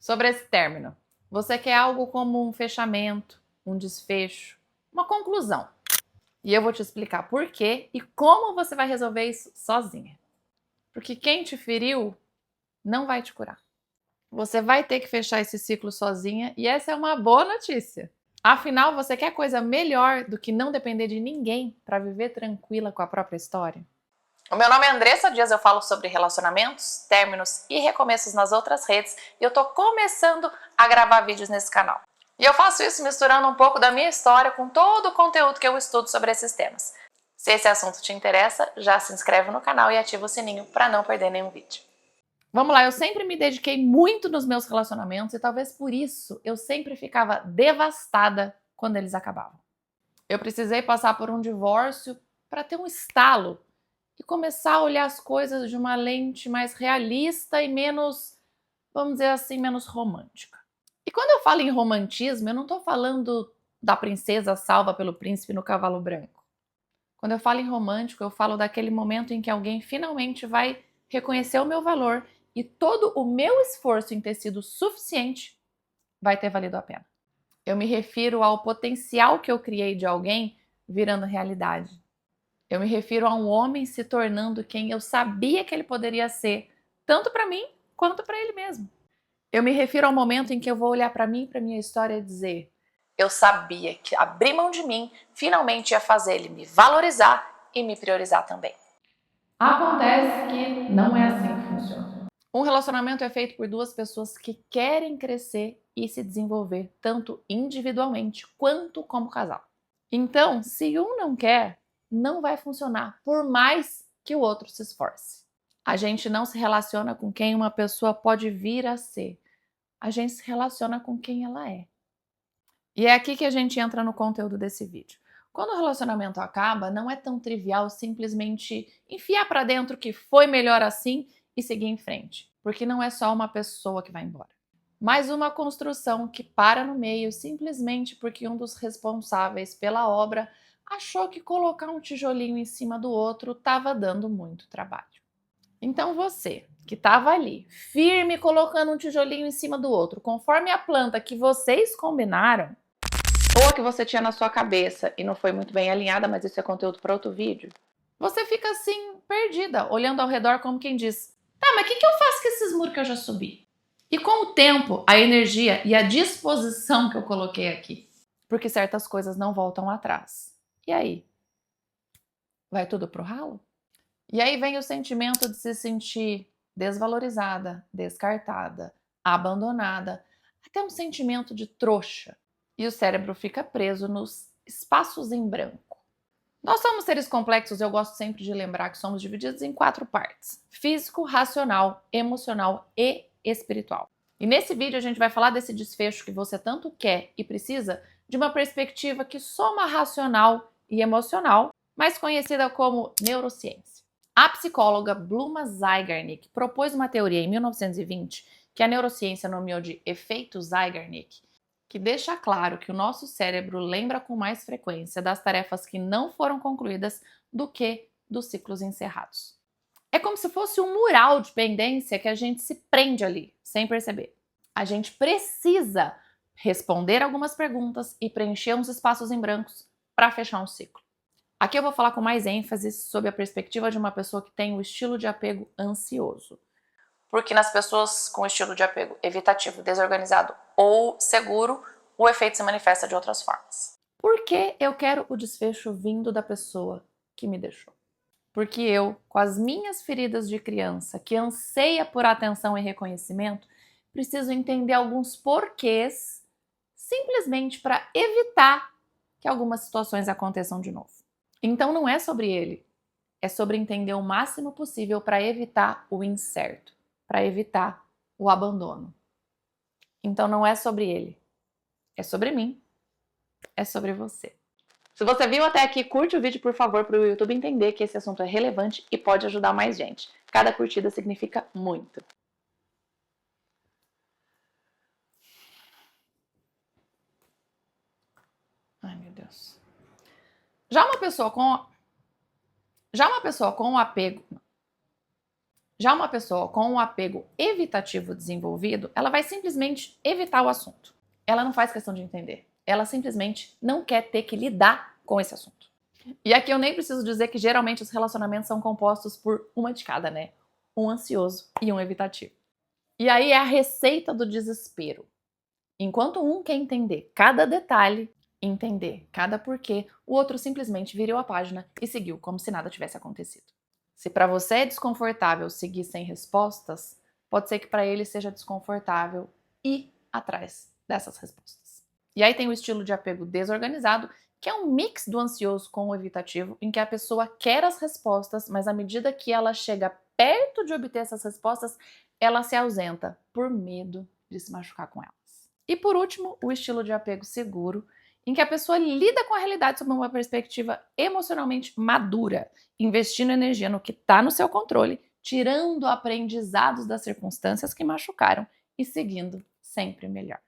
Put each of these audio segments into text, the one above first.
sobre esse término. Você quer algo como um fechamento, um desfecho, uma conclusão. E eu vou te explicar por quê e como você vai resolver isso sozinha. Porque quem te feriu não vai te curar. Você vai ter que fechar esse ciclo sozinha e essa é uma boa notícia. Afinal, você quer coisa melhor do que não depender de ninguém para viver tranquila com a própria história? O meu nome é Andressa Dias, eu falo sobre relacionamentos, términos e recomeços nas outras redes e eu tô começando a gravar vídeos nesse canal. E eu faço isso misturando um pouco da minha história com todo o conteúdo que eu estudo sobre esses temas. Se esse assunto te interessa, já se inscreve no canal e ativa o sininho para não perder nenhum vídeo. Vamos lá, eu sempre me dediquei muito nos meus relacionamentos e talvez por isso eu sempre ficava devastada quando eles acabavam. Eu precisei passar por um divórcio para ter um estalo e começar a olhar as coisas de uma lente mais realista e menos, vamos dizer assim, menos romântica. E quando eu falo em romantismo, eu não estou falando da princesa salva pelo príncipe no cavalo branco. Quando eu falo em romântico, eu falo daquele momento em que alguém finalmente vai reconhecer o meu valor e todo o meu esforço em ter sido suficiente vai ter valido a pena. Eu me refiro ao potencial que eu criei de alguém virando realidade. Eu me refiro a um homem se tornando quem eu sabia que ele poderia ser, tanto para mim quanto para ele mesmo. Eu me refiro ao momento em que eu vou olhar para mim, para minha história e dizer: eu sabia que abrir mão de mim finalmente ia fazer ele me valorizar e me priorizar também. Acontece que não é assim que funciona. Um relacionamento é feito por duas pessoas que querem crescer e se desenvolver tanto individualmente quanto como casal. Então, se um não quer, não vai funcionar, por mais que o outro se esforce. A gente não se relaciona com quem uma pessoa pode vir a ser. A gente se relaciona com quem ela é. E é aqui que a gente entra no conteúdo desse vídeo. Quando o relacionamento acaba, não é tão trivial simplesmente enfiar para dentro que foi melhor assim e seguir em frente, porque não é só uma pessoa que vai embora, mas uma construção que para no meio simplesmente porque um dos responsáveis pela obra achou que colocar um tijolinho em cima do outro estava dando muito trabalho. Então você, que estava ali, firme colocando um tijolinho em cima do outro, conforme a planta que vocês combinaram, ou a que você tinha na sua cabeça e não foi muito bem alinhada, mas isso é conteúdo para outro vídeo, você fica assim, perdida, olhando ao redor como quem diz: tá, mas o que eu faço com esses muros que eu já subi? E com o tempo, a energia e a disposição que eu coloquei aqui? Porque certas coisas não voltam atrás. E aí? Vai tudo pro ralo? E aí vem o sentimento de se sentir desvalorizada, descartada, abandonada, até um sentimento de trouxa. E o cérebro fica preso nos espaços em branco. Nós somos seres complexos, eu gosto sempre de lembrar que somos divididos em 4 partes: físico, racional, emocional e espiritual. E nesse vídeo a gente vai falar desse desfecho que você tanto quer e precisa de uma perspectiva que soma racional e emocional, mais conhecida como neurociência. A psicóloga Bluma Zeigarnik propôs uma teoria em 1920 que a neurociência nomeou de efeito Zeigarnik, que deixa claro que o nosso cérebro lembra com mais frequência das tarefas que não foram concluídas do que dos ciclos encerrados. É como se fosse um mural de pendência que a gente se prende ali, sem perceber. A gente precisa responder algumas perguntas e preencher uns espaços em brancos para fechar um ciclo. Aqui eu vou falar com mais ênfase sobre a perspectiva de uma pessoa que tem o estilo de apego ansioso. Porque nas pessoas com estilo de apego evitativo, desorganizado ou seguro, o efeito se manifesta de outras formas. Por que eu quero o desfecho vindo da pessoa que me deixou? Porque eu, com as minhas feridas de criança, que anseia por atenção e reconhecimento, preciso entender alguns porquês, simplesmente para evitar que algumas situações aconteçam de novo. Então não é sobre ele, é sobre entender o máximo possível para evitar o incerto, para evitar o abandono. Então não é sobre ele, é sobre mim, é sobre você. Se você viu até aqui, curte o vídeo, por favor, para o YouTube entender que esse assunto é relevante e pode ajudar mais gente. Cada curtida significa muito. Ai, meu Deus. Já uma pessoa com o apego... Já uma pessoa com um apego evitativo desenvolvido, ela vai simplesmente evitar o assunto. Ela não faz questão de entender. Ela simplesmente não quer ter que lidar com esse assunto. E aqui eu nem preciso dizer que geralmente os relacionamentos são compostos por uma de cada, né? Um ansioso e um evitativo. E aí é a receita do desespero. Enquanto um quer entender cada detalhe, entender cada porquê, o outro simplesmente virou a página e seguiu como se nada tivesse acontecido. Se para você é desconfortável seguir sem respostas, pode ser que para ele seja desconfortável ir atrás dessas respostas. E aí tem o estilo de apego desorganizado, que é um mix do ansioso com o evitativo, em que a pessoa quer as respostas, mas à medida que ela chega perto de obter essas respostas, ela se ausenta por medo de se machucar com elas. E por último, o estilo de apego seguro, em que a pessoa lida com a realidade sob uma perspectiva emocionalmente madura, investindo energia no que está no seu controle, tirando aprendizados das circunstâncias que machucaram e seguindo sempre melhor.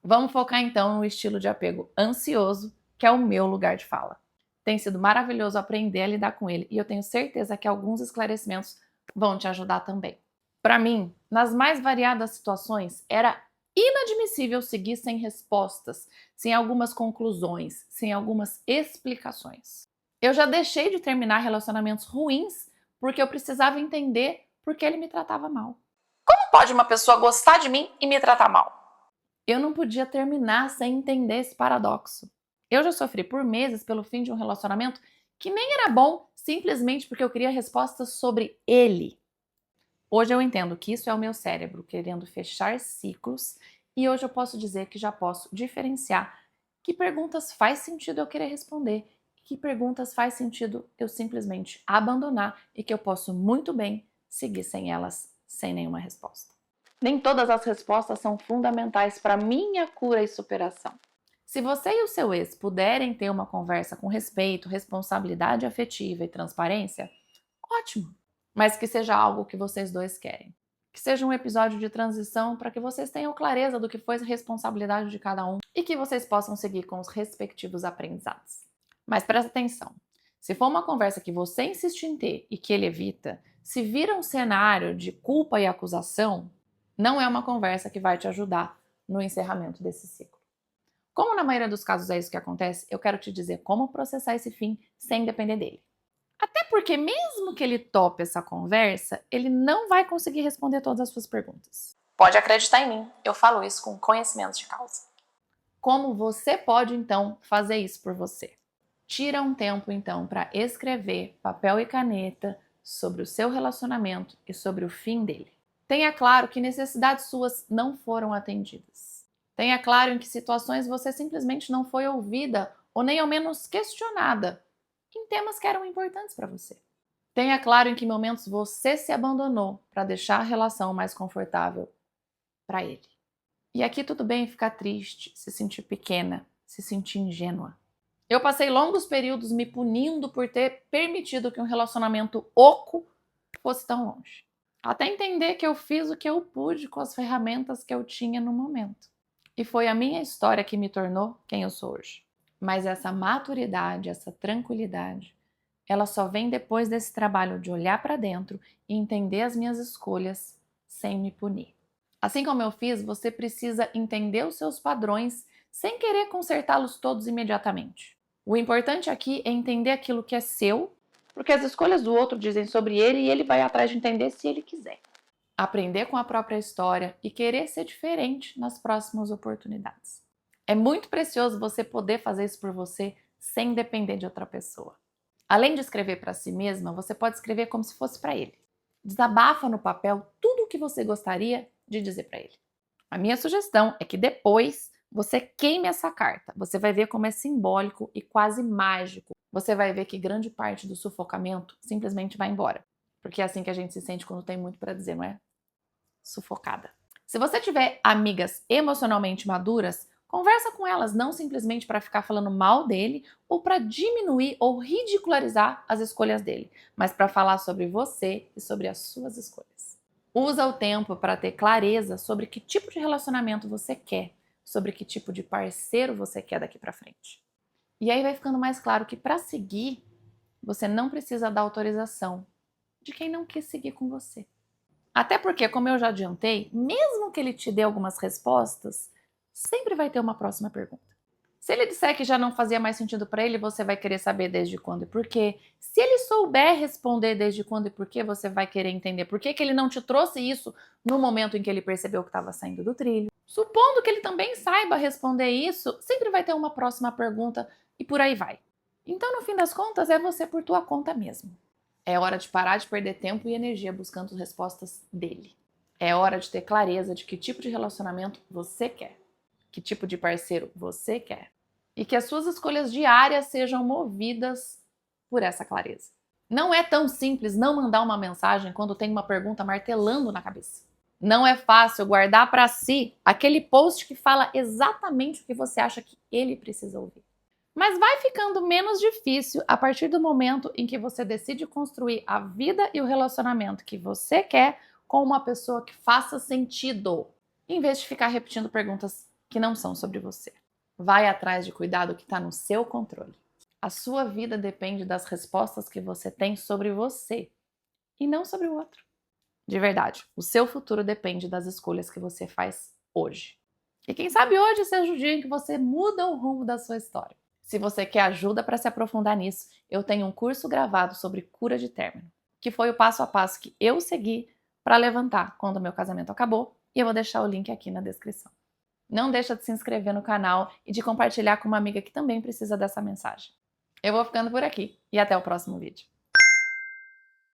Vamos focar então no estilo de apego ansioso, que é o meu lugar de fala. Tem sido maravilhoso aprender a lidar com ele e eu tenho certeza que alguns esclarecimentos vão te ajudar também. Para mim, nas mais variadas situações, era inadmissível seguir sem respostas, sem algumas conclusões, sem algumas explicações. Eu já deixei de terminar relacionamentos ruins porque eu precisava entender por que ele me tratava mal. Como pode uma pessoa gostar de mim e me tratar mal? Eu não podia terminar sem entender esse paradoxo. Eu já sofri por meses pelo fim de um relacionamento que nem era bom, simplesmente porque eu queria respostas sobre ele. Hoje eu entendo que isso é o meu cérebro querendo fechar ciclos e hoje eu posso dizer que já posso diferenciar que perguntas faz sentido eu querer responder, que perguntas faz sentido eu simplesmente abandonar e que eu posso muito bem seguir sem elas, sem nenhuma resposta. Nem todas as respostas são fundamentais para minha cura e superação. Se você e o seu ex puderem ter uma conversa com respeito, responsabilidade afetiva e transparência, ótimo! Mas que seja algo que vocês dois querem. Que seja um episódio de transição para que vocês tenham clareza do que foi a responsabilidade de cada um e que vocês possam seguir com os respectivos aprendizados. Mas presta atenção, se for uma conversa que você insiste em ter e que ele evita, se vira um cenário de culpa e acusação, não é uma conversa que vai te ajudar no encerramento desse ciclo. Como na maioria dos casos é isso que acontece, eu quero te dizer como processar esse fim sem depender dele. Até porque, mesmo que ele tope essa conversa, ele não vai conseguir responder todas as suas perguntas. Pode acreditar em mim, eu falo isso com conhecimento de causa. Como você pode, então, fazer isso por você? Tira um tempo, então, para escrever, papel e caneta, sobre o seu relacionamento e sobre o fim dele. Tenha claro que necessidades suas não foram atendidas. Tenha claro em que situações você simplesmente não foi ouvida ou nem ao menos questionada em temas que eram importantes para você. Tenha claro em que momentos você se abandonou para deixar a relação mais confortável para ele. E aqui tudo bem ficar triste, se sentir pequena, se sentir ingênua. Eu passei longos períodos me punindo por ter permitido que um relacionamento oco fosse tão longe. Até entender que eu fiz o que eu pude com as ferramentas que eu tinha no momento. E foi a minha história que me tornou quem eu sou hoje. Mas essa maturidade, essa tranquilidade, ela só vem depois desse trabalho de olhar para dentro e entender as minhas escolhas sem me punir. Assim como eu fiz, você precisa entender os seus padrões sem querer consertá-los todos imediatamente. O importante aqui é entender aquilo que é seu, porque as escolhas do outro dizem sobre ele e ele vai atrás de entender se ele quiser. Aprender com a própria história e querer ser diferente nas próximas oportunidades. É muito precioso você poder fazer isso por você sem depender de outra pessoa. Além de escrever para si mesma, você pode escrever como se fosse para ele. Desabafa no papel tudo o que você gostaria de dizer para ele. A minha sugestão é que depois você queime essa carta. Você vai ver como é simbólico e quase mágico. Você vai ver que grande parte do sufocamento simplesmente vai embora. Porque é assim que a gente se sente quando tem muito para dizer, não é? Sufocada. Se você tiver amigas emocionalmente maduras, conversa com elas não simplesmente para ficar falando mal dele ou para diminuir ou ridicularizar as escolhas dele, mas para falar sobre você e sobre as suas escolhas. Usa o tempo para ter clareza sobre que tipo de relacionamento você quer, sobre que tipo de parceiro você quer daqui para frente. E aí vai ficando mais claro que para seguir, você não precisa dar autorização de quem não quis seguir com você. Até porque, como eu já adiantei, mesmo que ele te dê algumas respostas, sempre vai ter uma próxima pergunta. Se ele disser que já não fazia mais sentido para ele, você vai querer saber desde quando e por quê. Se ele souber responder desde quando e por quê, você vai querer entender por que ele não te trouxe isso no momento em que ele percebeu que estava saindo do trilho. Supondo que ele também saiba responder isso, sempre vai ter uma próxima pergunta e por aí vai. Então, no fim das contas, é você por tua conta mesmo. É hora de parar de perder tempo e energia buscando respostas dele. É hora de ter clareza de que tipo de relacionamento você quer, que tipo de parceiro você quer, e que as suas escolhas diárias sejam movidas por essa clareza. Não é tão simples não mandar uma mensagem quando tem uma pergunta martelando na cabeça. Não é fácil guardar para si aquele post que fala exatamente o que você acha que ele precisa ouvir. Mas vai ficando menos difícil a partir do momento em que você decide construir a vida e o relacionamento que você quer com uma pessoa que faça sentido, em vez de ficar repetindo perguntas que não são sobre você. Vai atrás de cuidar do que está no seu controle. A sua vida depende das respostas que você tem sobre você e não sobre o outro. De verdade, o seu futuro depende das escolhas que você faz hoje. E quem sabe hoje seja o dia em que você muda o rumo da sua história. Se você quer ajuda para se aprofundar nisso, eu tenho um curso gravado sobre cura de término, que foi o passo a passo que eu segui para levantar quando meu casamento acabou, e eu vou deixar o link aqui na descrição. Não deixa de se inscrever no canal e de compartilhar com uma amiga que também precisa dessa mensagem. Eu vou ficando por aqui e até o próximo vídeo.